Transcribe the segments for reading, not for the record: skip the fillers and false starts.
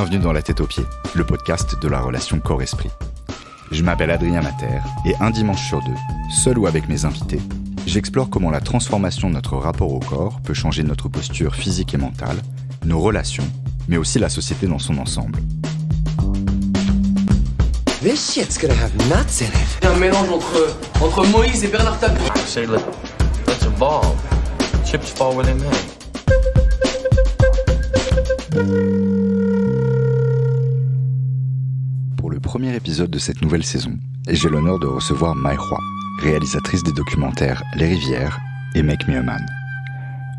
Bienvenue dans La Tête aux Pieds, le podcast de la relation corps-esprit. Je m'appelle Adrien Mater et un dimanche sur deux, seul ou avec mes invités, j'explore comment la transformation de notre rapport au corps peut changer notre posture physique et mentale, nos relations, mais aussi la société dans son ensemble. This shit's gonna have nuts in it. Un mélange entre Moïse et Bernard Tapie. Say, let's evolve. Chips fall where they may. Pour le premier épisode de cette nouvelle saison, j'ai l'honneur de recevoir Mai Hua, réalisatrice des documentaires Les Rivières et Make Me a Man.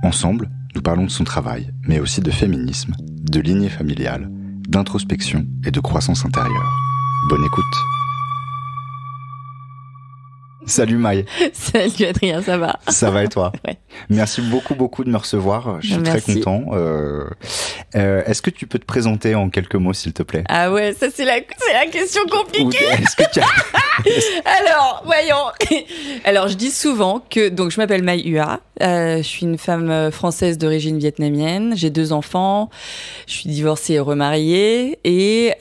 Ensemble, nous parlons de son travail, mais aussi de féminisme, de lignée familiale, d'introspection et de croissance intérieure. Bonne écoute. Salut Mai. Salut Adrien, ça va? Ça va et toi? Ouais. Merci beaucoup de me recevoir. Je suis très content. Est-ce que tu peux te présenter en quelques mots, s'il te plaît? Ah ouais, ça c'est la question compliquée. Est-ce que tu as... Alors, voyons. Alors, je dis souvent que donc je m'appelle Mai Hua. Je suis une femme française d'origine vietnamienne. J'ai 2 enfants. Je suis divorcée et remariée. Et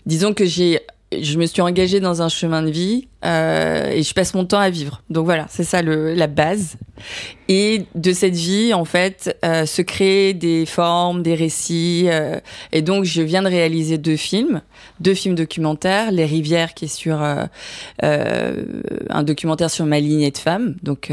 disons que je me suis engagée dans un chemin de vie et je passe mon temps à vivre. Donc voilà, c'est ça la base. Et de cette vie, en fait, se créent des formes, des récits. Et donc, je viens de réaliser 2 films documentaires. Les Rivières, qui est sur un documentaire sur ma lignée de femme. Donc,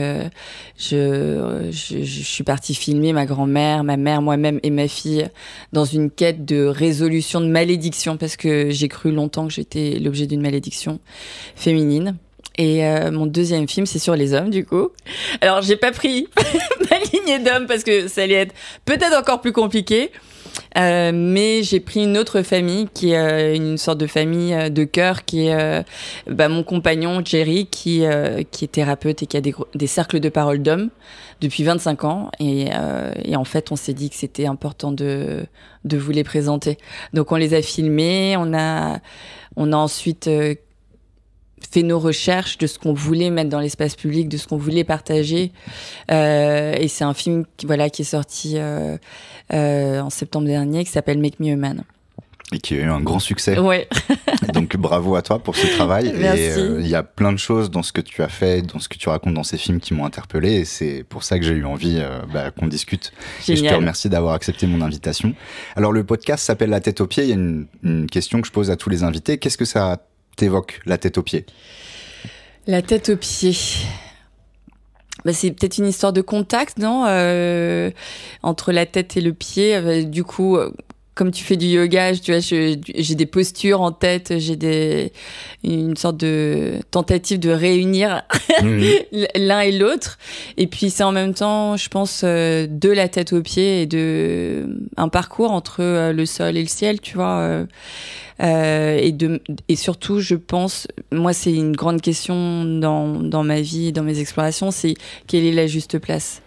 je suis partie filmer ma grand-mère, ma mère, moi-même et ma fille dans une quête de résolution de malédiction, parce que j'ai cru longtemps que j'étais l'objet d'une malédiction féminine. Et mon 2e film, c'est sur les hommes, du coup. Alors, j'ai pas pris ma lignée d'hommes parce que ça allait être peut-être encore plus compliqué. Mais j'ai pris une autre famille qui est une sorte de famille de cœur, qui est mon compagnon Jerry, qui est thérapeute et qui a des cercles de parole d'hommes depuis 25 ans. Et en fait, on s'est dit que c'était important de vous les présenter. Donc, on les a filmés. On a ensuite fait nos recherches de ce qu'on voulait mettre dans l'espace public, de ce qu'on voulait partager. Et c'est un film qui est sorti en septembre dernier, qui s'appelle Make Me a Man. Et qui a eu un grand succès. Ouais. Donc bravo à toi pour ce travail. Merci. Et il y a plein de choses dans ce que tu as fait, dans ce que tu racontes dans ces films qui m'ont interpellé. Et c'est pour ça que j'ai eu envie qu'on discute. Génial. Et je te remercie d'avoir accepté mon invitation. Alors le podcast s'appelle La Tête aux Pieds. Il y a une question que je pose à tous les invités. Qu'est-ce que ça t'évoque, la tête aux pieds? La tête aux pieds. C'est peut-être une histoire de contact, non, entre la tête et le pied. Du coup, comme tu fais du yoga, tu vois, j'ai des postures en tête, une sorte de tentative de réunir l'un et l'autre. Et puis c'est en même temps, je pense, de la tête aux pieds et de un parcours entre le sol et le ciel, tu vois. Et surtout, je pense, moi, c'est une grande question dans ma vie, dans mes explorations, c'est quelle est la juste place.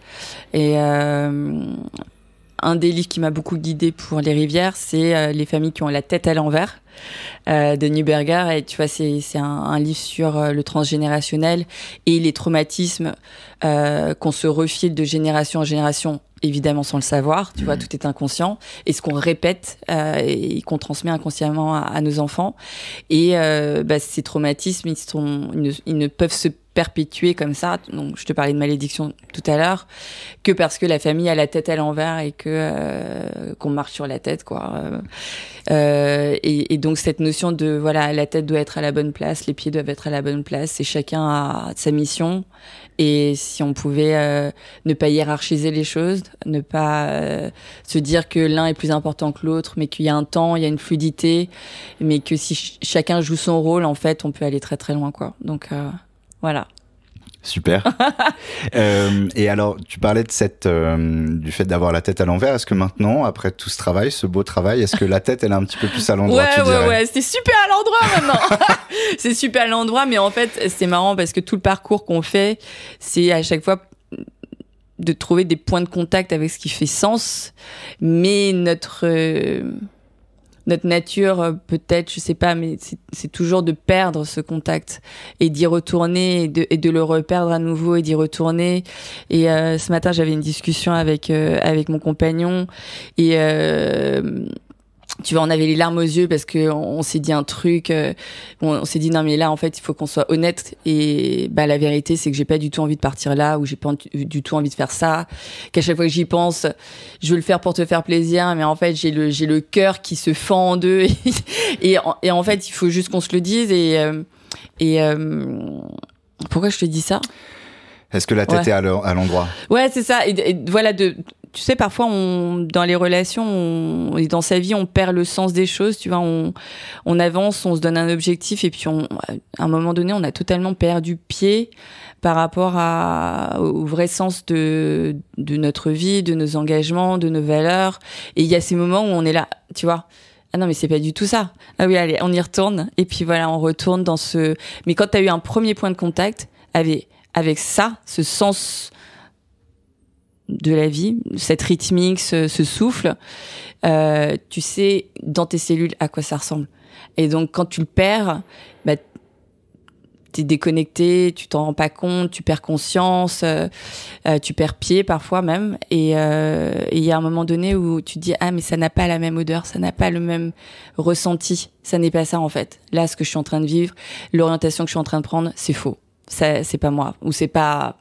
Et un des livres qui m'a beaucoup guidée pour Les Rivières, c'est Les familles qui ont la tête à l'envers, de Neuberger. Et tu vois, c'est un livre sur le transgénérationnel et les traumatismes qu'on se refile de génération en génération, évidemment sans le savoir, tu vois, tout est inconscient, et ce qu'on répète et qu'on transmet inconsciemment à nos enfants. Et ces traumatismes, ils ne peuvent se perpétuer comme ça, donc je te parlais de malédiction tout à l'heure, que parce que la famille a la tête à l'envers et qu'on marche sur la tête, quoi. Et donc cette notion de la tête doit être à la bonne place, les pieds doivent être à la bonne place, et chacun a sa mission. Et si on pouvait ne pas hiérarchiser les choses, ne pas se dire que l'un est plus important que l'autre, mais qu'il y a un temps, il y a une fluidité, mais que si chacun joue son rôle, en fait, on peut aller très très loin, quoi. Donc voilà. Super. Et alors, tu parlais du fait d'avoir la tête à l'envers. Est-ce que maintenant, après tout ce travail, ce beau travail, est-ce que la tête, elle est un petit peu plus à l'endroit, tu dirais? Ouais, c'est super à l'endroit maintenant. C'est super à l'endroit, mais en fait, c'est marrant parce que tout le parcours qu'on fait, c'est à chaque fois de trouver des points de contact avec ce qui fait sens, mais notre nature, peut-être, je sais pas, mais c'est toujours de perdre ce contact et d'y retourner et de le reperdre à nouveau et d'y retourner. Et ce matin, j'avais une discussion avec mon compagnon et tu vois, on avait les larmes aux yeux parce que on s'est dit un truc, on s'est dit non mais là en fait il faut qu'on soit honnête et bah la vérité c'est que j'ai pas du tout envie de partir là ou j'ai pas du tout envie de faire ça, qu'à chaque fois que j'y pense je veux le faire pour te faire plaisir mais en fait j'ai le cœur qui se fend en deux et en fait il faut juste qu'on se le dise et pourquoi je te dis ça? Est-ce que la tête est à l'endroit? Ouais, c'est ça. Et voilà, tu sais, parfois, dans les relations, et dans sa vie, on perd le sens des choses. Tu vois, on avance, on se donne un objectif, et puis, à un moment donné, on a totalement perdu pied par rapport au vrai sens de notre vie, de nos engagements, de nos valeurs. Et il y a ces moments où on est là, tu vois. Ah non, mais c'est pas du tout ça. Ah oui, allez, on y retourne. Et puis voilà, on retourne dans ce... Mais quand tu as eu un premier point de contact avec ça, ce sens de la vie, cette rythmique, ce souffle, tu sais dans tes cellules à quoi ça ressemble. Et donc quand tu le perds, bah, t'es déconnecté, tu t'en rends pas compte, tu perds conscience, tu perds pied parfois même. Et il y a un moment donné où tu te dis ah mais ça n'a pas la même odeur, ça n'a pas le même ressenti, ça n'est pas ça en fait. Là ce que je suis en train de vivre, l'orientation que je suis en train de prendre, c'est faux. Ça, c'est pas moi, ou c'est pas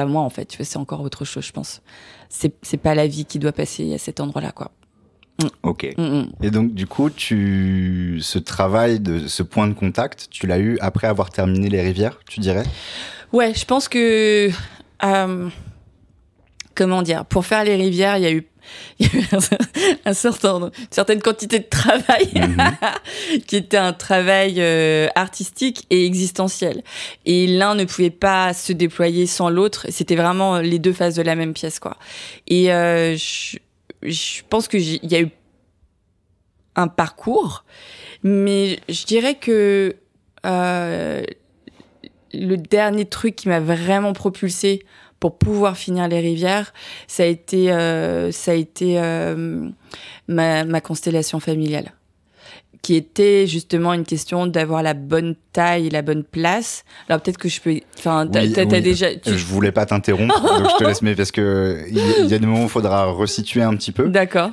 moi en fait, tu vois, c'est encore autre chose, je pense. C'est pas la vie qui doit passer à cet endroit-là, quoi. Ok. Et donc, du coup, ce travail de ce point de contact, tu l'as eu après avoir terminé Les Rivières, tu dirais? Ouais, je pense que, comment dire, pour faire Les Rivières, il y a eu une certaine quantité de travail qui était un travail artistique et existentiel. Et l'un ne pouvait pas se déployer sans l'autre. C'était vraiment les deux faces de la même pièce, quoi. Et je pense que il y a eu un parcours, mais je dirais que le dernier truc qui m'a vraiment propulsée pour pouvoir finir Les Rivières, ça a été ma constellation familiale, qui était justement une question d'avoir la bonne taille et la bonne place. Alors peut-être que je peux... Enfin, t'as déjà... Je voulais pas t'interrompre, donc je te laisse, mais parce que il y a des moments où il faudra resituer un petit peu. D'accord.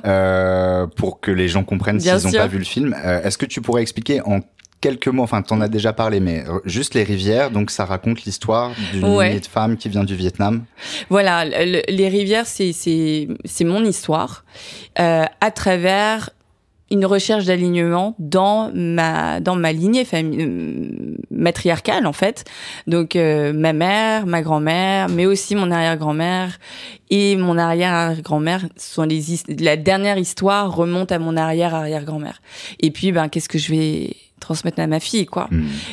Pour que les gens comprennent s'ils n'ont pas vu le film. Est-ce que tu pourrais expliquer en quelques mots, enfin t'en as déjà parlé, mais juste Les Rivières, donc ça raconte l'histoire d'une lignée de femmes qui vient du Vietnam. Voilà, Les Rivières, c'est mon histoire à travers une recherche d'alignement dans ma lignée matriarcale en fait. Donc ma mère, ma grand-mère, mais aussi mon arrière-grand-mère et mon arrière-arrière-grand-mère sont la dernière histoire remonte à mon arrière-arrière-grand-mère. Et puis ben qu'est-ce que je vais transmettre à ma fille, quoi.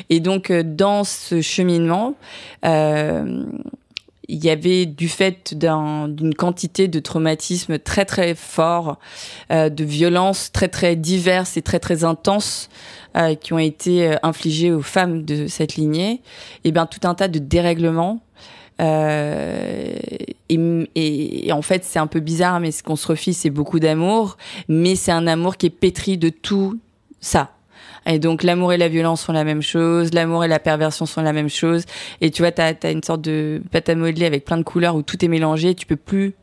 Et donc dans ce cheminement, il y avait du fait d'une quantité de traumatismes très très forts, de violences très très diverses et très très intenses qui ont été infligées aux femmes de cette lignée, et bien tout un tas de dérèglements. Et en fait c'est un peu bizarre, mais ce qu'on se refile c'est beaucoup d'amour, mais c'est un amour qui est pétri de tout ça. Et donc l'amour et la violence sont la même chose, l'amour et la perversion sont la même chose. Et tu vois, t'as une sorte de pâte à modeler avec plein de couleurs où tout est mélangé, tu peux plus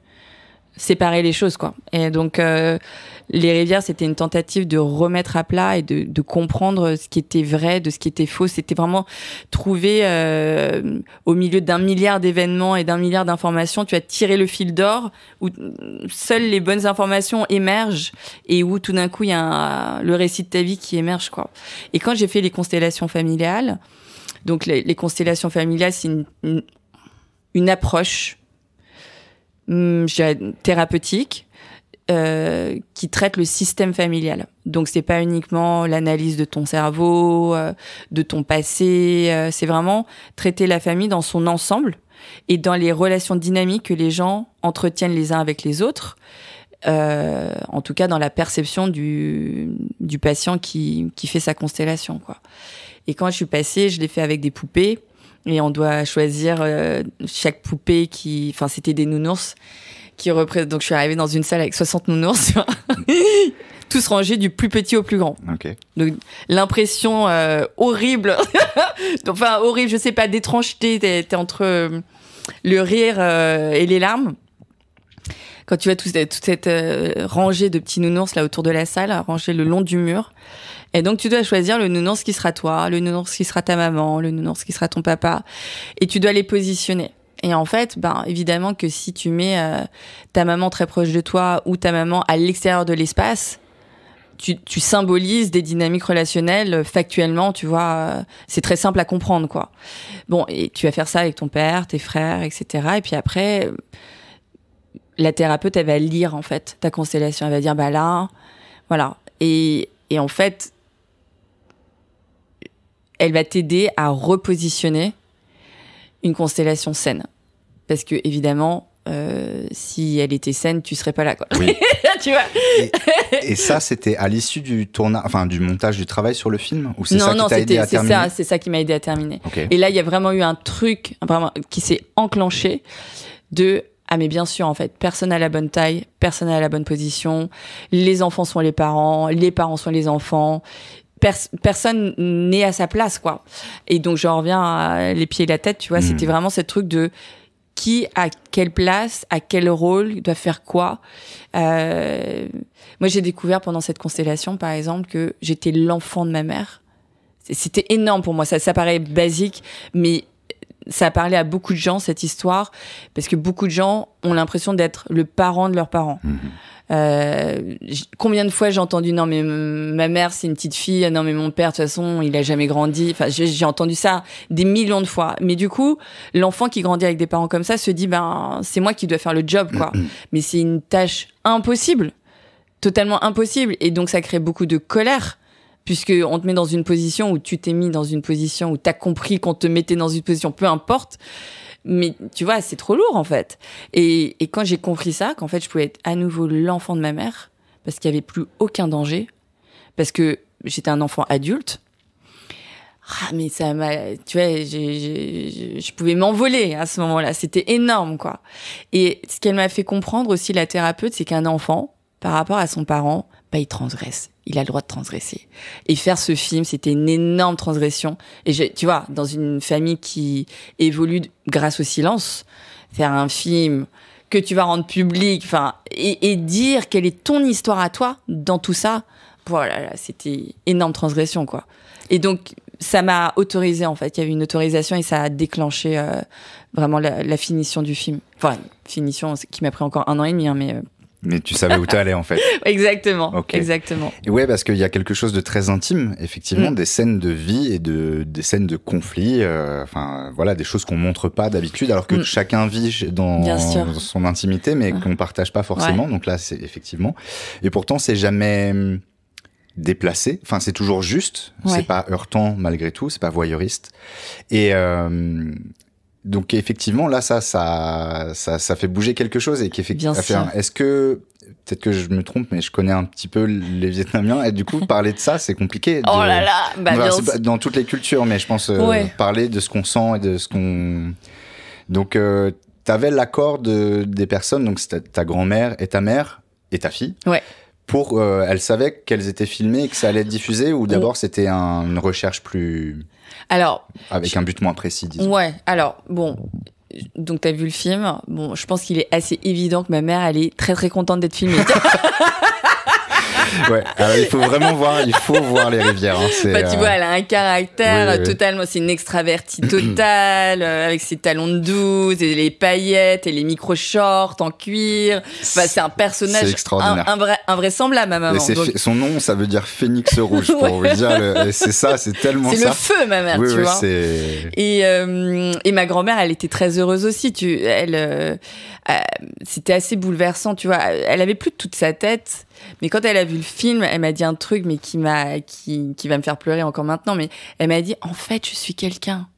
séparer les choses, quoi. Et donc Les Rivières, c'était une tentative de remettre à plat et de comprendre ce qui était vrai, de ce qui était faux. C'était vraiment trouver au milieu d'un milliard d'événements et d'un milliard d'informations, tu as tiré le fil d'or où seules les bonnes informations émergent et où tout d'un coup il y a le récit de ta vie qui émerge, quoi. Et quand j'ai fait les constellations familiales, donc les constellations familiales, c'est une approche thérapeutique qui traite le système familial. Donc c'est pas uniquement l'analyse de ton cerveau, de ton passé, c'est vraiment traiter la famille dans son ensemble et dans les relations dynamiques que les gens entretiennent les uns avec les autres, en tout cas dans la perception du patient qui fait sa constellation, quoi. Et quand je suis passée, je l'ai fait avec des poupées. Et on doit choisir chaque poupée enfin, c'était des nounours qui représentent. Donc, je suis arrivée dans une salle avec 60 nounours, tous rangés du plus petit au plus grand. Okay. Donc, l'impression horrible, enfin, horrible, je sais pas, d'étrangeté, t'es entre le rire et les larmes. Quand tu vois toute cette rangée de petits nounours là autour de la salle, rangée le long du mur. Et donc, tu dois choisir le nounours qui sera toi, le nounours qui sera ta maman, le nounours qui sera ton papa. Et tu dois les positionner. Et en fait, évidemment que si tu mets ta maman très proche de toi ou ta maman à l'extérieur de l'espace, tu symbolises des dynamiques relationnelles factuellement, tu vois. C'est très simple à comprendre, quoi. Bon, et tu vas faire ça avec ton père, tes frères, etc. Et puis après, la thérapeute, elle va lire, en fait, ta constellation. Elle va dire, là, voilà. Et en fait, elle va t'aider à repositionner une constellation saine. Parce que, évidemment, si elle était saine, tu serais pas là, quoi. Oui. Tu vois. Et ça, c'était à l'issue du montage du travail sur le film, ou c'est ça qui t'a aidé à terminer? C'est ça qui m'a aidé à terminer. Okay. Et là, il y a vraiment eu un truc vraiment qui s'est enclenché de mais bien sûr, en fait, personne n'a la bonne taille, personne n'a la bonne position, les enfants sont les parents sont les enfants. Personne n'est à sa place, quoi. Et donc, j'en reviens à les pieds et la tête, tu vois. C'était vraiment ce truc de qui a quelle place, à quel rôle, doit faire quoi. Moi, j'ai découvert pendant cette constellation, par exemple, que j'étais l'enfant de ma mère. C'était énorme pour moi. Ça paraît basique, mais ça a parlé à beaucoup de gens, cette histoire, parce que beaucoup de gens ont l'impression d'être le parent de leurs parents. Combien de fois j'ai entendu non mais ma mère c'est une petite fille, non mais mon père de toute façon il a jamais grandi. Enfin j'ai entendu ça des millions de fois. Mais du coup l'enfant qui grandit avec des parents comme ça se dit c'est moi qui dois faire le job, quoi. Mais c'est une tâche impossible, totalement impossible, et donc ça crée beaucoup de colère. Puisque on te met dans une position où tu t'es mis dans une position où t'as compris qu'on te mettait dans une position, peu importe. Mais tu vois, c'est trop lourd, en fait. Et quand j'ai compris ça, qu'en fait, je pouvais être à nouveau l'enfant de ma mère, parce qu'il n'y avait plus aucun danger, parce que j'étais un enfant adulte, mais ça m'a... Tu vois, je pouvais m'envoler à ce moment-là. C'était énorme, quoi. Et ce qu'elle m'a fait comprendre aussi, la thérapeute, c'est qu'un enfant, par rapport à son parent, il transgresse. Il a le droit de transgresser. Et faire ce film, c'était une énorme transgression. Et tu vois, dans une famille qui évolue grâce au silence, faire un film que tu vas rendre public, et dire quelle est ton histoire à toi dans tout ça, voilà, c'était énorme transgression, quoi. Et donc, ça m'a autorisé, en fait. Il y avait une autorisation et ça a déclenché vraiment la finition du film. Enfin, finition qui m'a pris encore 1 an et demi, Mais tu savais où t'allais, en fait. Exactement, okay. Exactement. Et ouais, parce qu'il y a quelque chose de très intime, effectivement, des scènes de vie et des scènes de conflit, voilà, des choses qu'on montre pas d'habitude, alors que chacun vit dans son intimité, mais qu'on partage pas forcément. Ouais. Donc là, c'est effectivement. Et pourtant, c'est jamais déplacé. Enfin, c'est toujours juste. Ouais. C'est pas heurtant malgré tout. C'est pas voyeuriste. Et donc effectivement là ça fait bouger quelque chose, et qu'effectivement est-ce que peut-être que je me trompe, mais je connais un petit peu les Vietnamiens, et du coup parler de ça c'est compliqué. Oh là là, bien c'est dans toutes les cultures, mais je pense parler de ce qu'on sent et de ce qu'on. Donc t'avais l'accord des personnes, donc c'était ta grand-mère et ta mère et ta fille. Ouais. Pour elles savaient qu'elles étaient filmées et que ça allait être diffusé, ou d'abord c'était une recherche plus. Alors, avec un but moins précis, disons. Ouais, alors, bon, donc t'as vu le film. Bon, je pense qu'il est assez évident que ma mère, elle est très très contente d'être filmée. Ouais, alors il faut voir les rivières. Hein, tu vois, elle a un caractère totalement, c'est une extravertie totale, avec ses talons de 12, et les paillettes, et les micro-shorts en cuir. C'est un personnage invraisemblable, ma maman. Son nom, ça veut dire phénix rouge, pour vous dire. C'est ça, c'est tellement ça. C'est le feu, ma mère, tu vois. Et ma grand-mère, elle était très heureuse aussi. C'était assez bouleversant, tu vois. Elle avait plus de toute sa tête. Mais quand elle a vu le film, elle m'a dit un truc, mais qui va me faire pleurer encore maintenant. Mais elle m'a dit, en fait, je suis quelqu'un.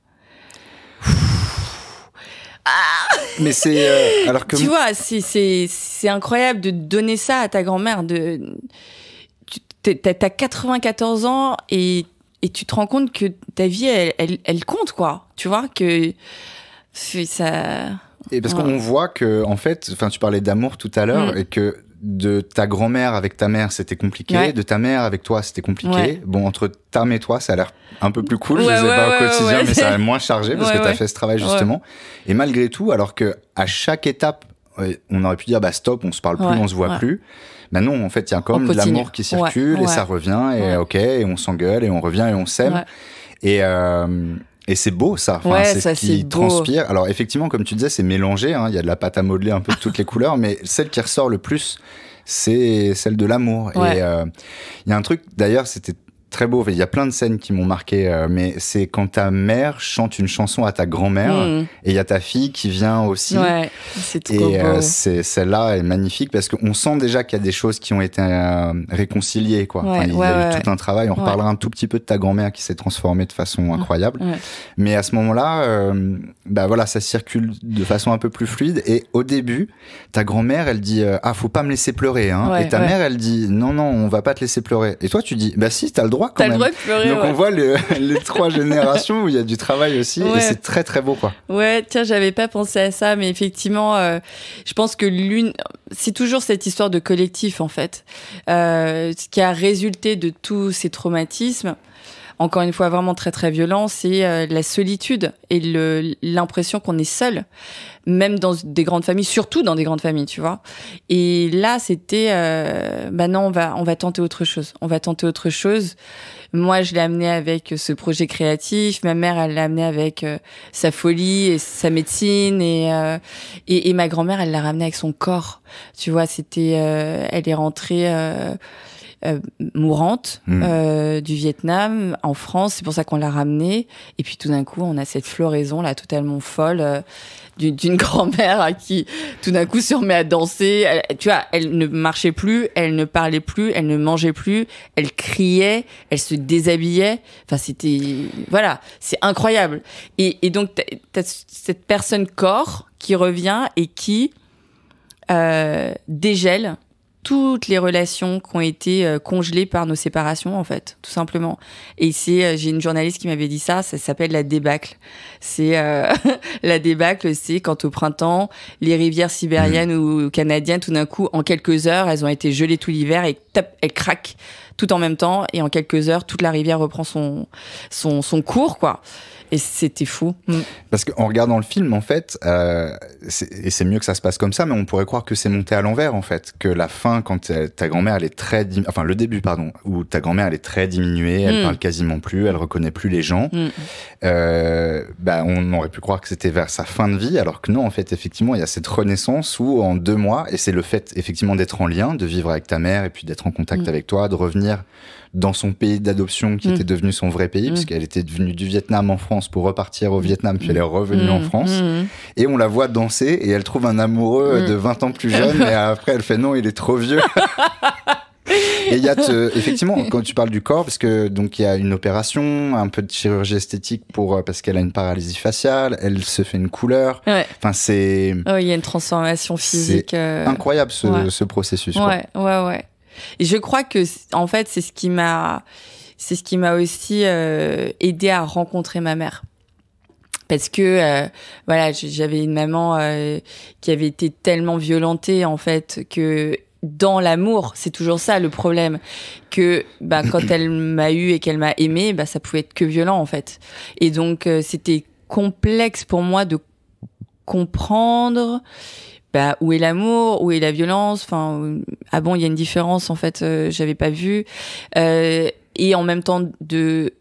Mais c'est alors que tu vois, c'est incroyable de donner ça à ta grand-mère. T'as 94 ans et tu te rends compte que ta vie, elle compte, quoi. Tu vois que ça. Et parce qu'on voit que, en fait, tu parlais d'amour tout à l'heure, et que de ta grand-mère avec ta mère, c'était compliqué. De ta mère avec toi, c'était compliqué. Ouais. Bon, entre ta mère et toi, ça a l'air un peu plus cool. Je sais pas au quotidien, mais ça a l'air moins chargé parce que t'as fait ce travail, justement. Et malgré tout, alors que à chaque étape on aurait pu dire bah stop, on se parle plus, on se voit plus. Bah non, en fait, il y a quand même de l'amour qui circule et ça revient et ok, et on s'engueule et on revient et on s'aime. Et c'est beau ça, c'est ce qui transpire. Alors effectivement, comme tu disais, c'est mélangé, il y a de la pâte à modeler un peu de toutes les couleurs, mais celle qui ressort le plus, c'est celle de l'amour. Et il y a un truc, d'ailleurs, c'était très beau, il y a plein de scènes qui m'ont marqué, mais c'est quand ta mère chante une chanson à ta grand-mère et il y a ta fille qui vient aussi. C'est trop beau. Celle-là est magnifique parce qu'on sent déjà qu'il y a des choses qui ont été réconciliées, quoi. Il y a eu tout un travail. On reparlera un tout petit peu de ta grand-mère qui s'est transformée de façon incroyable. Mais à ce moment-là, voilà, ça circule de façon un peu plus fluide. Et au début, ta grand-mère, elle dit faut pas me laisser pleurer. Et ta mère, elle dit non, on va pas te laisser pleurer. Et toi, tu dis bah si, t'as le droit. T'as le droit de pleurer. Donc on voit les 3 générations où il y a du travail aussi et c'est très très beau, quoi. Ouais, tiens, j'avais pas pensé à ça, mais effectivement, je pense que c'est toujours cette histoire de collectif en fait, ce qui a résulté de tous ces traumatismes. Encore une fois, vraiment très très violent, c'est la solitude et l'impression qu'on est seul, même dans des grandes familles, surtout dans des grandes familles, tu vois. Et là, c'était, non, on va tenter autre chose. On va tenter autre chose. Moi, je l'ai amené avec ce projet créatif. Ma mère, elle l'a amené avec sa folie et sa médecine. Et ma grand-mère, elle l'a ramené avec son corps. Tu vois, c'était, elle est rentrée. Mourante du Vietnam en France, c'est pour ça qu'on l'a ramenée. Et puis tout d'un coup, on a cette floraison là totalement folle d'une grand-mère qui tout d'un coup se remet à danser. Tu vois, elle ne marchait plus, elle ne parlait plus, elle ne mangeait plus, elle criait, elle se déshabillait. Enfin, c'était voilà, c'est incroyable. Et donc t'as cette personne corps qui revient et qui dégèle toutes les relations qui ont été congelées par nos séparations, en fait, tout simplement. Et j'ai une journaliste qui m'avait dit ça s'appelle la débâcle. C'est la débâcle, c'est quand au printemps, les rivières sibériennes ou canadiennes, tout d'un coup, en quelques heures, elles ont été gelées tout l'hiver et elles craquent tout en même temps. Et en quelques heures, toute la rivière reprend son cours, quoi. Et c'était fou. Parce qu'en regardant le film, en fait, et c'est mieux que ça se passe comme ça, mais on pourrait croire que c'est monté à l'envers, en fait. Que la fin, quand ta grand-mère, elle est très... Enfin, le début, pardon, où ta grand-mère, elle est très diminuée, elle parle quasiment plus, elle reconnaît plus les gens. On aurait pu croire que c'était vers sa fin de vie, alors que non, en fait, effectivement, il y a cette renaissance où, en 2 mois, et c'est le fait, effectivement, d'être en lien, de vivre avec ta mère, et puis d'être en contact avec toi, de revenir dans son pays d'adoption qui était devenu son vrai pays, puisqu'elle était devenue du Vietnam en France pour repartir au Vietnam, puis elle est revenue en France. Et on la voit danser et elle trouve un amoureux de 20 ans plus jeune, et après elle fait non, il est trop vieux. Et il y a effectivement, quand tu parles du corps, parce que donc il y a une opération, un peu de chirurgie esthétique parce qu'elle a une paralysie faciale, elle se fait une couleur. Enfin c'est. Il y a une transformation physique. C'est incroyable ce processus. Ouais. Et je crois que en fait c'est ce qui m'a aussi aidé à rencontrer ma mère. Parce que j'avais une maman qui avait été tellement violentée en fait que dans l'amour, c'est toujours ça le problème, que quand elle m'a eu et qu'elle m'a aimé, ça pouvait être que violent en fait. Et donc c'était complexe pour moi de comprendre où est l'amour, où est la violence, enfin il y a une différence en fait, j'avais pas vu, et en même temps de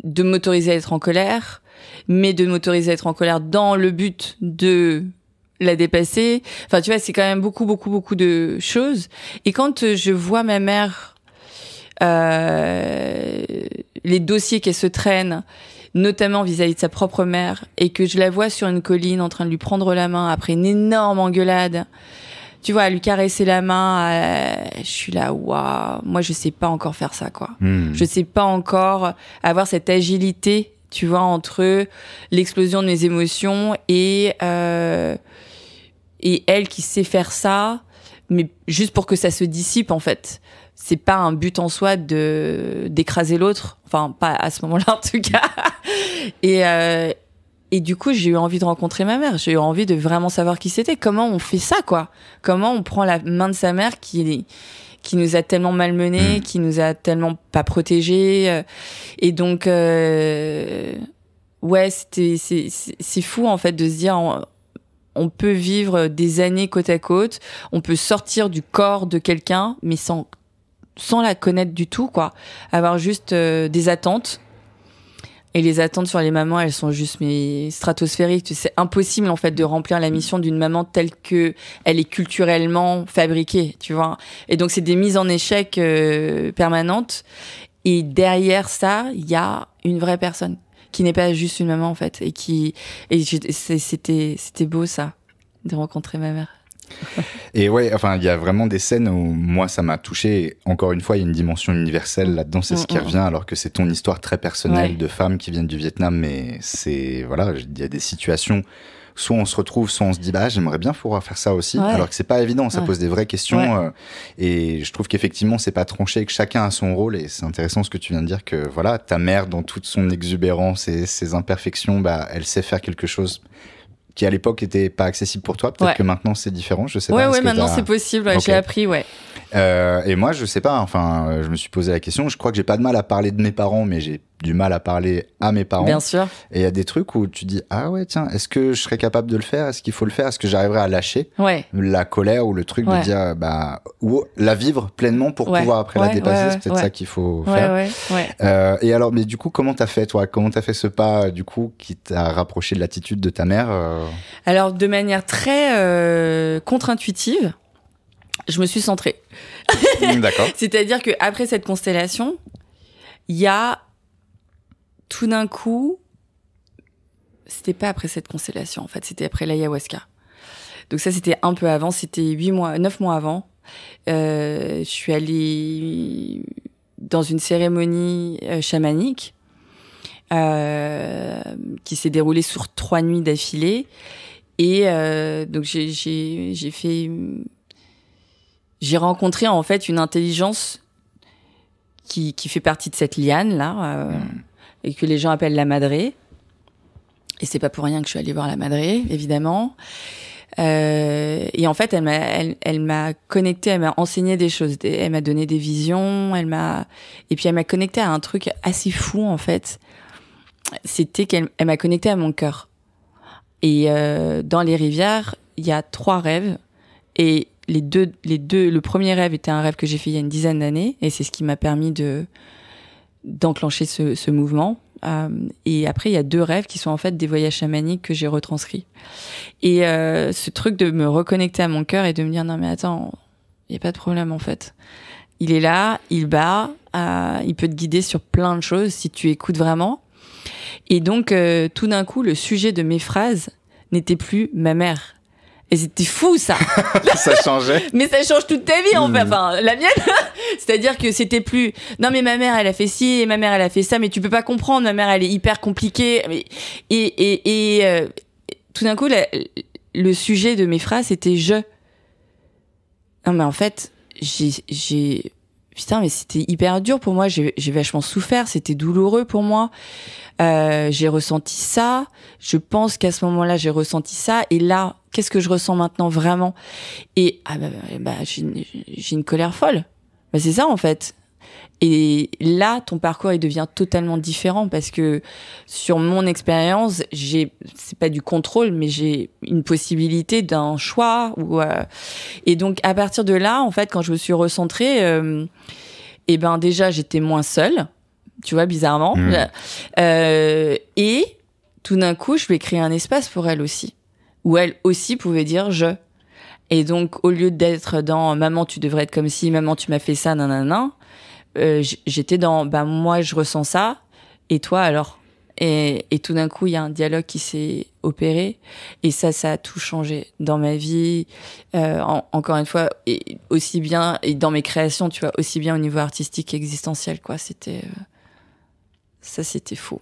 m'autoriser à être en colère, mais de m'autoriser à être en colère dans le but de la dépasser. Enfin tu vois, c'est quand même beaucoup de choses. Et quand je vois ma mère, les dossiers qu'elle se traîne, notamment vis-à-vis de sa propre mère, et que je la vois sur une colline en train de lui prendre la main après une énorme engueulade, tu vois, à lui caresser la main, je suis là, waouh, moi je sais pas encore faire ça, quoi. Je sais pas encore avoir cette agilité, tu vois, entre l'explosion de mes émotions et elle qui sait faire ça, mais juste pour que ça se dissipe, en fait. C'est pas un but en soi d'écraser l'autre, enfin pas à ce moment-là en tout cas. Et du coup, j'ai eu envie de rencontrer ma mère. J'ai eu envie de vraiment savoir qui c'était. Comment on fait ça, quoi? Comment on prend la main de sa mère qui nous a tellement malmenés, qui nous a tellement pas protégés. Et donc, c'est fou en fait de se dire on peut vivre des années côte à côte, on peut sortir du corps de quelqu'un, mais sans la connaître du tout, quoi. Avoir juste des attentes. Et les attentes sur les mamans, elles sont juste stratosphériques. C'est impossible en fait de remplir la mission d'une maman telle que elle est culturellement fabriquée, tu vois. Et donc c'est des mises en échec permanentes. Et derrière ça, il y a une vraie personne qui n'est pas juste une maman en fait, c'était beau ça de rencontrer ma mère. Et ouais, enfin, il y a vraiment des scènes où moi ça m'a touché. Encore une fois, il y a une dimension universelle là-dedans, c'est ce qui revient, alors que c'est ton histoire très personnelle de femmes qui viennent du Vietnam, mais c'est voilà, il y a des situations. Soit on se retrouve, soit on se dit j'aimerais bien pouvoir faire ça aussi, alors que c'est pas évident, ça pose des vraies questions et je trouve qu'effectivement c'est pas tranché, que chacun a son rôle, et c'est intéressant ce que tu viens de dire, que voilà, ta mère dans toute son exubérance et ses imperfections, elle sait faire quelque chose qui à l'époque était pas accessible pour toi, peut-être que maintenant c'est différent, je sais pas. Ouais, maintenant c'est possible, j'ai appris, et moi je sais pas, enfin je me suis posé la question, je crois que j'ai pas de mal à parler de mes parents, mais j'ai du mal à parler à mes parents. Bien sûr. Et il y a des trucs où tu dis tiens, est-ce que je serais capable de le faire, est-ce qu'il faut le faire, est-ce que j'arriverais à lâcher la colère ou le truc de dire ou la vivre pleinement pour pouvoir après la dépasser, c'est peut-être ça qu'il faut faire. Et alors, mais du coup, comment t'as fait toi, comment t'as fait ce pas du coup qui t'a rapproché de l'attitude de ta mère Alors de manière très contre-intuitive, je me suis centrée. D'accord. C'est-à-dire que après cette constellation, il y a tout d'un coup, c'était pas après cette constellation, en fait, c'était après l'ayahuasca. Donc ça, c'était un peu avant, c'était 9 mois avant. Je suis allée dans une cérémonie chamanique qui s'est déroulée sur 3 nuits d'affilée. Et donc j'ai rencontré en fait une intelligence qui fait partie de cette liane là. Et que les gens appellent la madré. Et c'est pas pour rien que je suis allée voir la madré, évidemment. Et en fait, elle m'a connectée, elle m'a enseigné des choses, elle m'a donné des visions, et puis elle m'a connectée à un truc assez fou, en fait. C'était qu'elle m'a connectée à mon cœur. Et dans les rivières, il y a 3 rêves. Et le premier rêve était un rêve que j'ai fait il y a une dizaine d'années, et c'est ce qui m'a permis d'enclencher ce mouvement. Et après, il y a 2 rêves qui sont en fait des voyages chamaniques que j'ai retranscrits. Et ce truc de me reconnecter à mon cœur et de me dire non mais attends, il n'y a pas de problème en fait. Il est là, il bat, il peut te guider sur plein de choses si tu écoutes vraiment. Et donc, tout d'un coup, le sujet de mes phrases n'était plus ma mère. Et c'était fou, ça. Ça changeait. Mais ça change toute ta vie, en fait. Enfin, la mienne. C'est-à-dire que c'était plus, non, mais ma mère, elle a fait ci, et ma mère, elle a fait ça, mais tu peux pas comprendre. Ma mère, elle est hyper compliquée. Et tout d'un coup, le sujet de mes phrases, c'était je. Non, mais en fait, putain, mais c'était hyper dur pour moi. J'ai vachement souffert. C'était douloureux pour moi. J'ai ressenti ça. Je pense qu'à ce moment-là, j'ai ressenti ça. Et là, qu'est-ce que je ressens maintenant vraiment? Et j'ai une colère folle. C'est ça en fait. Et là, ton parcours il devient totalement différent parce que sur mon expérience, c'est pas du contrôle, mais j'ai une possibilité d'un choix. Et donc à partir de là, en fait, quand je me suis recentrée, déjà j'étais moins seule. Tu vois, bizarrement. Et tout d'un coup, je lui ai créé un espace pour elle aussi, où elle aussi pouvait dire je. Et donc, au lieu d'être dans maman, tu devrais être comme si, maman, tu m'as fait ça, nanana, j'étais dans moi, je ressens ça, et toi alors. Et tout d'un coup, il y a un dialogue qui s'est opéré, et ça a tout changé dans ma vie. Encore une fois, et aussi bien, et dans mes créations, tu vois, aussi bien au niveau artistique qu'existentiel, quoi. C'était fou.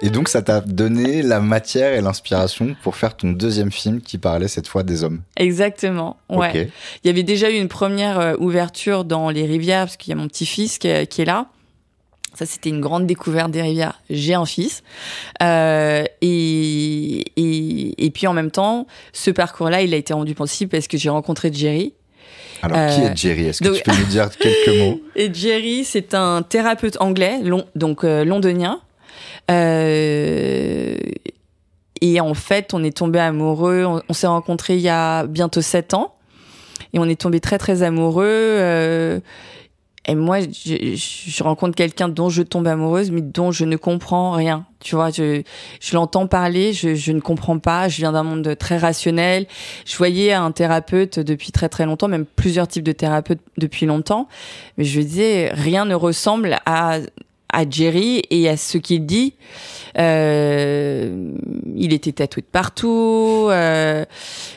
Et donc, ça t'a donné la matière et l'inspiration pour faire ton 2e film qui parlait cette fois des hommes. Exactement, ouais. Okay. Il y avait déjà eu une première ouverture dans les rivières, parce qu'il y a mon petit-fils qui est là. Ça, c'était une grande découverte des rivières. J'ai un fils. Et puis, en même temps, ce parcours-là, il a été rendu possible parce que j'ai rencontré Jerry. Alors, qui est Jerry? Est-ce que tu peux nous dire quelques mots? Et Jerry, c'est un thérapeute anglais, londonien. Et en fait, on est tombé amoureux. On s'est rencontrés il y a bientôt 7 ans. Et on est tombé très, très amoureux. Et moi, je rencontre quelqu'un dont je tombe amoureuse, mais dont je ne comprends rien. Tu vois, je l'entends parler, je ne comprends pas. Je viens d'un monde très rationnel. Je voyais un thérapeute depuis très très longtemps, même plusieurs types de thérapeutes depuis longtemps. Mais je me disais, rien ne ressemble à Jerry et à ce qu'il dit. Il était tatoué de partout.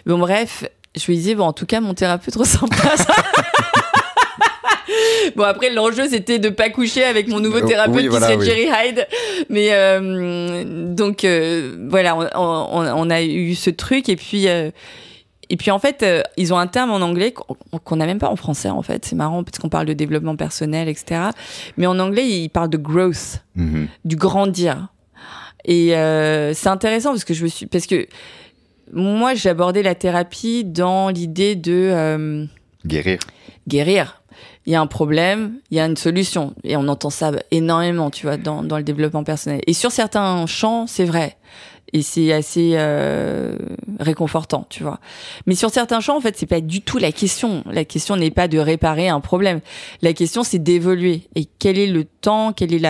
Bon, bref, je me disais, bon, en tout cas, mon thérapeute ressemble pas à ça. Bon, après, l'enjeu, c'était de pas coucher avec mon nouveau thérapeute qui serait Jerry Hyde. Mais donc, voilà, on a eu ce truc. Et puis en fait, ils ont un terme en anglais qu'on n'a même pas en français, en fait. C'est marrant parce qu'on parle de développement personnel, etc. Mais en anglais, ils parlent de growth, du grandir. Et c'est intéressant parce que moi, j'ai abordé la thérapie dans l'idée de guérir. Il y a un problème, il y a une solution. Et on entend ça énormément, tu vois, dans le développement personnel. Et sur certains champs, c'est vrai. Et c'est assez réconfortant, tu vois. Mais sur certains champs, en fait, c'est pas du tout la question. La question n'est pas de réparer un problème. La question, c'est d'évoluer. Et quel est le temps, quelle est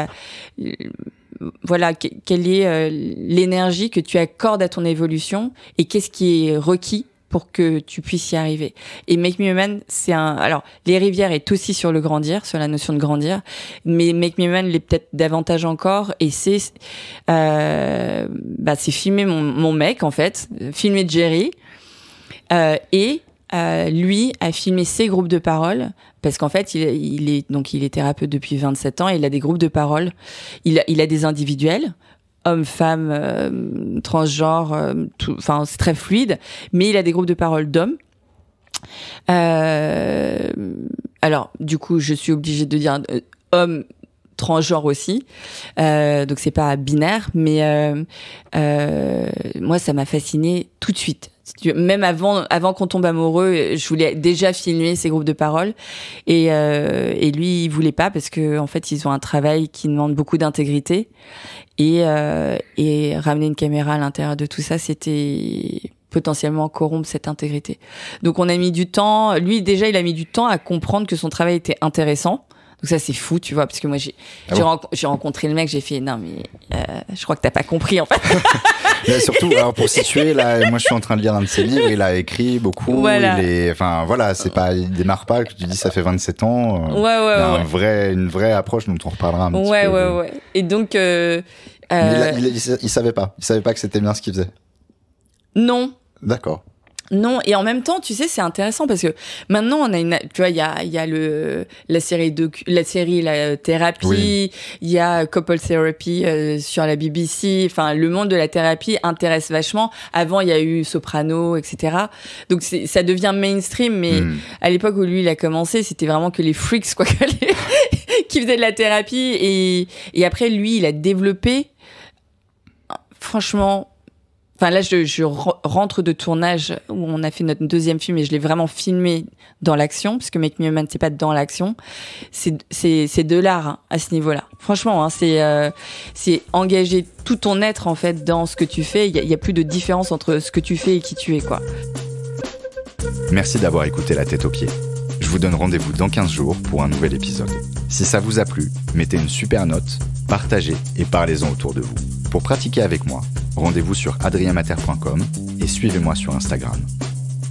l'énergie que tu accordes à ton évolution et qu'est-ce qui est requis pour que tu puisses y arriver. Et Make Me a Man, alors, Les Rivières est aussi sur le grandir, sur la notion de grandir, mais Make Me a Man l'est peut-être davantage encore, et c'est filmer mon mec, en fait, filmer Jerry, et lui a filmé ses groupes de parole, parce qu'en fait, il est thérapeute depuis 27 ans, et il a des groupes de parole, il a des individuels, hommes, femmes, transgenres, enfin c'est très fluide, mais il a des groupes de parole d'hommes. Alors du coup, je suis obligée de dire hommes transgenres aussi, donc c'est pas binaire, mais moi ça m'a fascinée tout de suite. Même avant qu'on tombe amoureux, je voulais déjà filmer ces groupes de parole, et lui il voulait pas parce que en fait ils ont un travail qui demande beaucoup d'intégrité, et ramener une caméra à l'intérieur de tout ça, c'était potentiellement corrompre cette intégrité. Donc on a mis du temps, lui déjà il a mis du temps à comprendre que son travail était intéressant. Donc ça c'est fou, tu vois, parce que moi j'ai rencontré le mec, j'ai fait non mais je crois que t'as pas compris en fait. Mais surtout, alors pour situer, là, moi je suis en train de lire un de ses livres, il a écrit beaucoup, voilà. Il démarre pas, que tu dis ça fait 27 ans. Il y a une vraie approche dont on reparlera un petit peu. Ouais. Et donc, il savait pas que c'était bien ce qu'il faisait. Non. D'accord. Non, et en même temps, tu sais, c'est intéressant parce que maintenant on a tu vois, il y a la série thérapie, oui. Il y a couple therapy sur la BBC. Enfin, le monde de la thérapie intéresse vachement. Avant, il y a eu Soprano, etc. Donc ça devient mainstream, mais à l'époque où lui il a commencé, c'était vraiment que les freaks quoi, qui faisaient de la thérapie. Et après, lui, il a développé, franchement. Enfin là, je rentre de tournage où on a fait notre deuxième film et je l'ai vraiment filmé dans l'action, parce que Make Me a Man, c'est pas dans l'action, c'est de l'art hein, à ce niveau-là. Franchement, hein, c'est engager tout ton être en fait dans ce que tu fais. Il y a plus de différence entre ce que tu fais et qui tu es, quoi. Merci d'avoir écouté La Tête aux Pieds. Je vous donne rendez-vous dans 15 jours pour un nouvel épisode. Si ça vous a plu, mettez une super note, partagez et parlez-en autour de vous. Pour pratiquer avec moi, rendez-vous sur adrienmater.com et suivez-moi sur Instagram.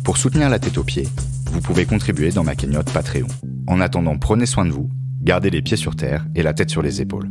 Pour soutenir La Tête aux Pieds, vous pouvez contribuer dans ma cagnotte Patreon. En attendant, prenez soin de vous, gardez les pieds sur terre et la tête sur les épaules.